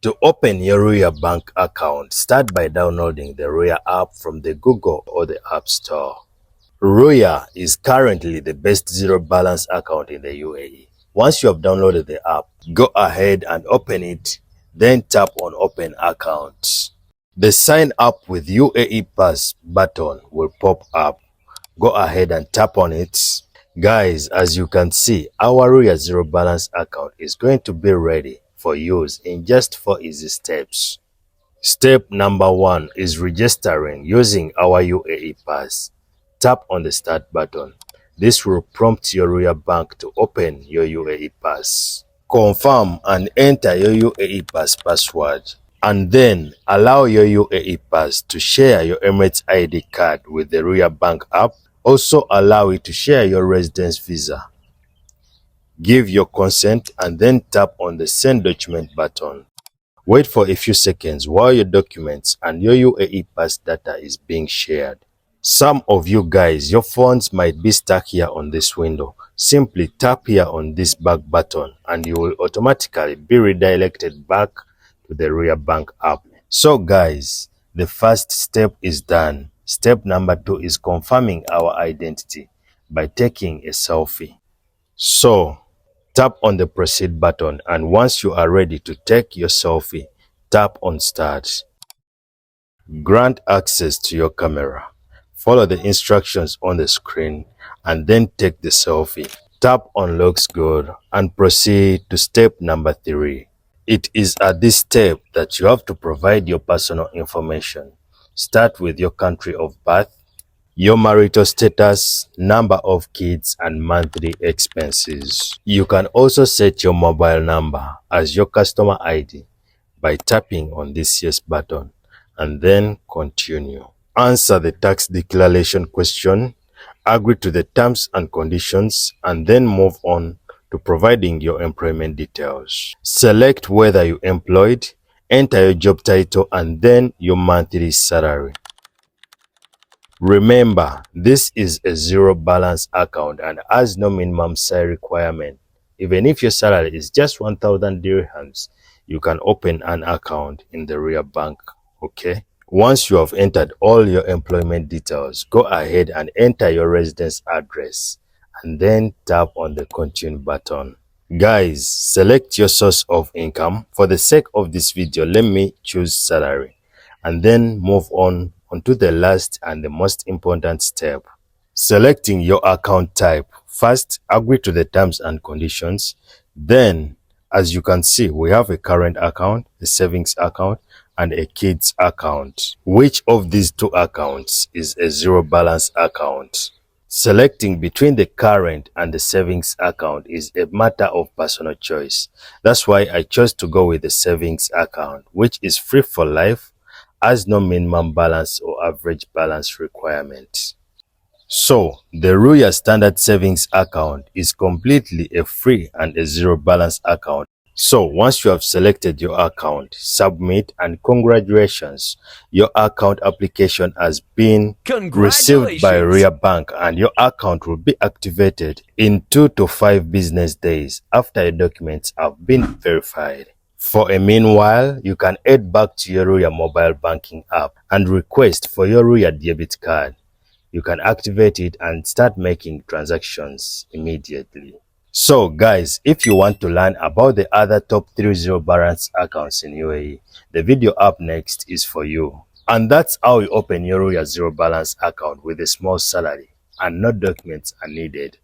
To open your Ruya Bank account, start by downloading the Ruya app from the Google or the App Store. Ruya is currently the best zero balance account in the UAE. Once you have downloaded the app, go ahead and open it, then tap on Open Account. The Sign Up with UAE Pass button will pop up. Go ahead and tap on it. Guys, as you can see, our Ruya Zero Balance account is going to be ready for use in just 4 easy steps. Step number 1 is registering using our UAE Pass. Tap on the Start button. This will prompt your Ruya Bank to open your UAE Pass. Confirm and enter your UAE Pass password, and then allow your UAE Pass to share your Emirates ID card with the Ruya Bank app. Also allow it to share your residence visa. Give your consent and then tap on the Send Document button. Wait for a few seconds while your documents and your UAE Pass data is being shared. Some of you guys, your phones might be stuck here on this window. Simply tap here on this back button and you will automatically be redirected back to the Ruya Bank app. So guys, the first step is done. Step number 2 is confirming our identity by taking a selfie. So, tap on the Proceed button, and once you are ready to take your selfie, tap on Start. Grant access to your camera. Follow the instructions on the screen and then take the selfie. Tap on Looks Good and proceed to step number 3. It is at this step that you have to provide your personal information. Start with your country of birth, your marital status, number of kids, and monthly expenses. You can also set your mobile number as your customer ID by tapping on this Yes button and then continue. Answer the tax declaration question, agree to the terms and conditions, and then move on to providing your employment details. Select whether you're employed, enter your job title, and then your monthly salary. Remember, this is a zero balance account and has no minimum salary requirement. Even if your salary is just 1,000 dirhams, you can open an account in the Ruya Bank, okay? Once you have entered all your employment details, go ahead and enter your residence address and then tap on the Continue button. Guys, select your source of income. For the sake of this video, let me choose salary and then move on to the last and the most important step. Selecting your account type. First, agree to the terms and conditions. Then, as you can see, we have a current account, a savings account, and a kids account. Which of these 2 accounts is a zero balance account? Selecting between the current and the savings account is a matter of personal choice. That's why I chose to go with the savings account, which is free for life, has no minimum balance or average balance requirement. So, the Ruya Standard Savings account is completely a free and a zero balance account. So, once you have selected your account, submit, and congratulations, your account application has been received by Ruya Bank and your account will be activated in 2 to 5 business days after your documents have been verified. For a meanwhile, you can head back to your Ruya mobile banking app and request for your Ruya debit card. You can activate it and start making transactions immediately. So guys, if you want to learn about the other top 3 zero balance accounts in UAE, the video up next is for you. And that's how you open your Ruya zero balance account with a small salary and no documents are needed.